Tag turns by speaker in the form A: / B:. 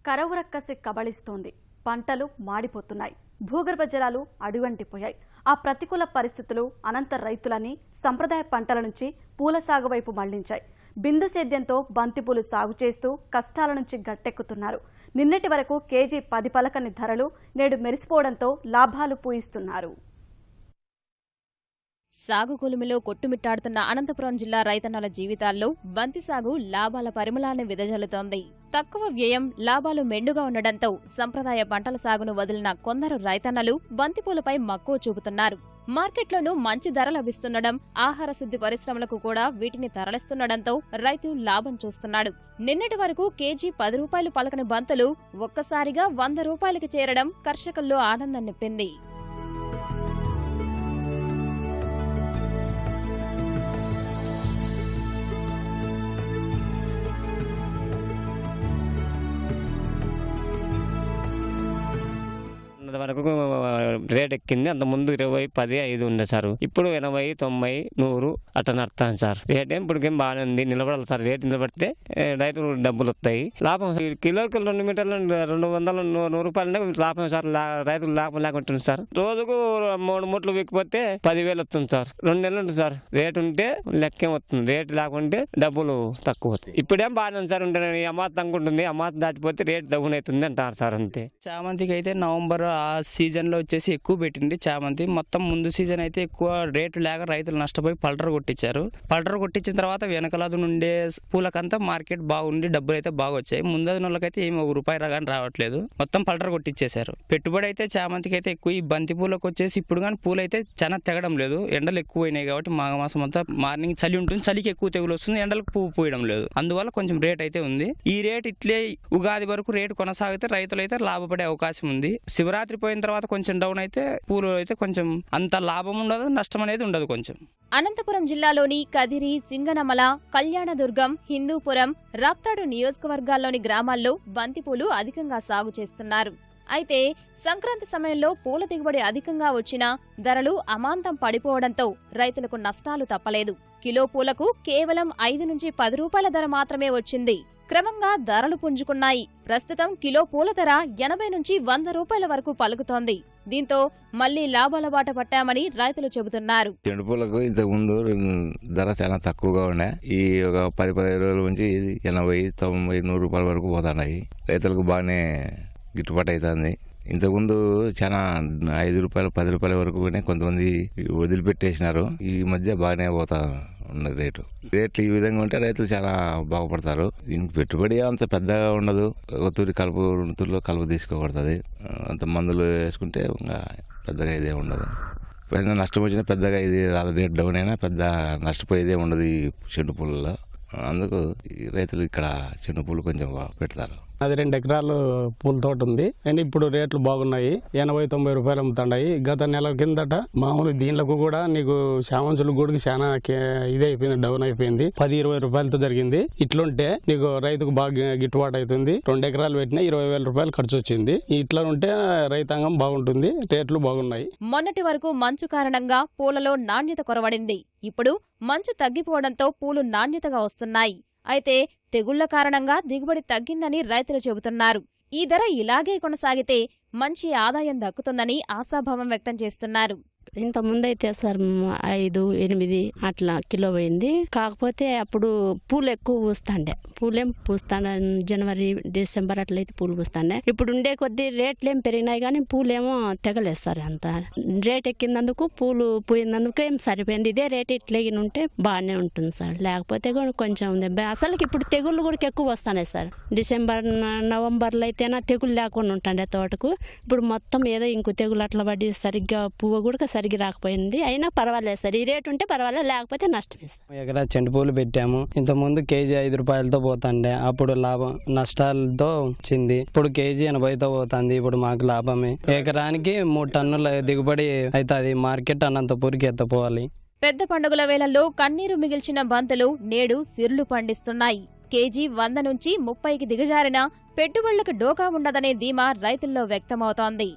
A: కరవురక్కసి కబళిస్తోంది. పంటలు మాడిపోతున్నాయి. భూగర్భ జలాలు అడుగంటిపోయాయి. ఆ ప్రతికూల పరిస్థితులు అనంత రైతులని సంప్రదాయ పంటల నుంచి పూల సాగు వైపు మళ్లించాయి. బిందు సేద్యంతో బంతిపూలు సాగు చేస్తూ కష్టాల నుంచి గట్టెక్కుతున్నారు. నిన్నటి వరకు కేజీ 10 పలకని ధరలు నేడు మెరిసిపోవడంతో లాభాలు పూయిస్తున్నారు.
B: సాగు కొలిమిలో కొట్టుమిట్టాడుతున్న అనంతపురం జిల్లా రైతన్నల జీవితాల్లో బంతి సాగు లాభాల పరిమళాన్ని వెదజల్లుతోంది. తక్కువ వ్యయం, లాభాలు మెండుగా ఉండడంతో సంప్రదాయ పంటల సాగును వదిలిన కొందరు రైతన్నలు బంతిపూలపై మక్కువ చూపుతున్నారు. మార్కెట్లోనూ మంచి ధర లభిస్తుండడం, ఆహార శుద్ధి పరిశ్రమలకు కూడా వీటిని తరలిస్తుండడంతో రైతు లాభం చూస్తున్నాడు. నిన్నటి వరకు కేజీ 10 రూపాయలు పలకని బంతులు ఒక్కసారిగా 100 రూపాయలకి చేరడం కర్షకుల్లో ఆనందం నింపింది.
C: వరకు రేట్ ఎక్కింది. అంత ముందు 20, 10, 5 ఉండే సార్. ఇప్పుడు 80, 90, 100 అట్లా నడుస్తాను సార్. రేట్ ఇప్పటికేం బాగానే ఉంది. నిలబడాలి సార్. రేట్ నిలబడితే రైతులు డబ్బులు వస్తాయి. లాభం కిలోకి 2 మీటర్లు 200 రూపాయలు లాభం సార్. రైతులు లాభం లేకుంటుంది సార్. రోజుకు 3 మూట్లు విక్కిపోతే 10,000 వస్తుంది సార్. 2 నెలలు ఉంటుంది సార్. రేట్ ఉంటే లెక్కేం వస్తుంది. రేట్ లేకుంటే డబ్బులు తక్కువ వస్తాయి. ఇప్పుడేం బాగానే ఉంది సార్. ఉంటే అమాత అనుకుంటుంది. అమాత దాటిపోతే రేట్ డబ్బులు అవుతుంది అంటారు సార్. అంతే.
D: చామంతికి అయితే నవంబర్ ఆ సీజన్లో వచ్చేసి ఎక్కువ పెట్టింది చామంతి. మొత్తం ముందు సీజన్ అయితే ఎక్కువ రేటు లేక రైతులు నష్టపోయి పల్టర్ కొట్టించారు. పల్టర్ కొట్టించిన తర్వాత వెనకలాదు నుండే పూలకంతా మార్కెట్ బాగుండి డబ్బులు అయితే బాగా వచ్చాయి. ముందది వాళ్ళకైతే ఏమి ₹1 కానీ రావట్లేదు. మొత్తం పల్టర్ కొట్టించేశారు. పెట్టుబడి అయితే చామంతికి అయితే ఎక్కువ. ఈ బంతి పూలకు వచ్చేసి ఇప్పుడు కానీ పూలు అయితే చాలా తెగడం లేదు. ఎండలు ఎక్కువ అయినాయి కాబట్టి మాఘమాసం అంతా మార్నింగ్ చలి ఉంటుంది. చలికి ఎక్కువ తెగులు వస్తుంది. ఎండలకు పువ్వు పూయడం లేదు. అందువల్ల కొంచెం రేట్ అయితే ఉంది. ఈ రేట్ ఇట్లే ఉగాది వరకు రేటు కొనసాగితే రైతులు అయితే లాభపడే అవకాశం ఉంది. శివరాత్రి పోయిన తర్వాత కొంచెం డౌన్ అయితే పూలు అయితే కొంచెం అంత లాభం ఉండదు, నష్టం అనేది ఉండదు కొంచెం.
B: అనంతపురం జిల్లాలోని కదిరి, సింగనమల, కళ్యాణదుర్గం, హిందూపురం, రాప్తాడు నియోజకవర్గాల్లోని గ్రామాల్లో బంతిపూలు అధికంగా సాగు చేస్తున్నారు. అయితే సంక్రాంతి సమయంలో పూల దిగుబడి అధికంగా వచ్చినా ధరలు అమాంతం పడిపోవడంతో రైతులకు నష్టాలు తప్పలేదు. కిలో పూలకు కేవలం 5 నుంచి 10 రూపాయల ధర మాత్రమే వచ్చింది. క్రమంగా ధరలు పుంజుకున్నాయి. ప్రస్తుతం కిలో పూల ధర 80 నుంచి 100 రూపాయల వరకు పలుకుతోంది. దీంతో మళ్లీ లాభాల బాట పట్టామని రైతులు చెబుతున్నారు.
E: చెండు పూలకు ఇంతకు ముందు ధర చాలా తక్కువగా ఉన్నాయి. ఈ ఒక 10-15 రోజుల నుంచి 80, 90, 100 రూపాయల వరకు పోతున్నాయి. రైతులకు బాగానే గిట్టుబాటు అవుతుంది. ఇంతకుముందు చాలా 5 రూపాయలు, 10 రూపాయల వరకు కొంతమంది వదిలిపెట్టేసినారు. ఈ మధ్య బాగానే పోతా ఉన్న రేట్లు ఈ విధంగా ఉంటే రైతులు చాలా బాగుపడతారు. దీనికి పెట్టుబడి అంత పెద్దగా ఉండదు. ఒక తూరి కలుపు 2 తూరిలో కలుపు తీసుకోబడుతుంది. అంత మందులు వేసుకుంటే ఇంకా పెద్దగా ఇదే ఉండదు. పైన నష్టం వచ్చినా పెద్దగా ఇది రాదు. రేట్ డౌన్ అయినా పెద్ద నష్టపోయేదే ఉండదు ఈ చెండు పూలలో. అందుకు రైతులు ఇక్కడ చెండు పూలు కొంచెం పెడతారు.
F: అది 2 ఎకరాలు పూల తోట ఉంది. కానీ ఇప్పుడు రేట్లు బాగున్నాయి. 80-90 రూపాయలు అమ్ముతున్నాయి. గత నెల కిందట మామూలు దీనిలకు కూడా నీకు చామంతులు కూడా చాలా ఇదే అయిపోయింది, డౌన్ అయిపోయింది. 10-20 రూపాయలతో జరిగింది. ఇట్లుంటే నీకు రైతుకు బాగా గిట్టుబాటు అవుతుంది. 2 ఎకరాలు పెట్టినా 20,000 రూపాయలు ఖర్చు వచ్చింది. ఇట్లా ఉంటే రైతాంగం బాగుంటుంది. రేట్లు బాగున్నాయి.
B: మొన్నటి వరకు మంచు కారణంగా పూలలో నాణ్యత కొరవడింది. ఇప్పుడు మంచు తగ్గిపోవడంతో పూలు నాణ్యతగా వస్తున్నాయి. అయితే తెగుళ్ల కారణంగా దిగుబడి తగ్గిందని రైతులు చెబుతున్నారు. ఈ ధర ఇలాగే కొనసాగితే మంచి ఆదాయం దక్కుతుందని ఆశాభావం వ్యక్తం చేస్తున్నారు.
G: ఇంత ముందైతే సార్ 5, 8 అట్లా కిలో పోయింది. కాకపోతే అప్పుడు పూలు ఎక్కువ పూస్తాండే. పూలేం పూస్తాండే జనవరి, డిసెంబర్ అట్లయితే పూలు పూస్తాండే. ఇప్పుడు ఉండే కొద్దీ రేట్లేం పెరిగినాయి కానీ పూలేమో తెగలేస్తారు. అంత రేట్ ఎక్కినందుకు పూలు పోయినందుకు ఏం సరిపోయింది. ఇదే రేట్ ఇట్లగిన ఉంటే బాగానే ఉంటుంది సార్. లేకపోతే కూడా కొంచెం అసలుకి ఇప్పుడు తెగుళ్ళు కూడా ఎక్కువ వస్తున్నాయి సార్. డిసెంబర్, నవంబర్లో అయితేనా తెగులు లేకుండా ఉంటాండే తోటకు. ఇప్పుడు మొత్తం ఏదో ఇంకో తెగులు అట్లా పడి సరిగ్గా పువ్వు కూడా సరిగ్గా రాకపోయింది. అయినా పర్వాలేదు సార్. ఈ రేటు ఉంటే పర్వాలేదు, లేకపోతే నష్టమే సార్.
D: ఎకరా చెండు పూలు పెట్టాము. ఇంత ముందు కేజీ 5 రూపాయలతో పోతాండే. అప్పుడు లాభం నష్టాలతో వచ్చింది. ఇప్పుడు కేజీ 80తో పోతుంది. ఇప్పుడు మాకు లాభమే. ఎకరానికి 3 టన్నుల దిగుబడి అవుతుంది. మార్కెట్ అనంతపూర్కి ఎత్తపోవాలి.
B: పెద్ద పండుగల వేళల్లో కన్నీరు మిగిల్చిన బంతులు నేడు సిర్లు పండిస్తున్నాయి. కేజీ 100 నుంచి 30కి దిగజారినా పెట్టుబడులకు డోకా ఉండదనే ధీమా రైతుల్లో వ్యక్తమవుతోంది.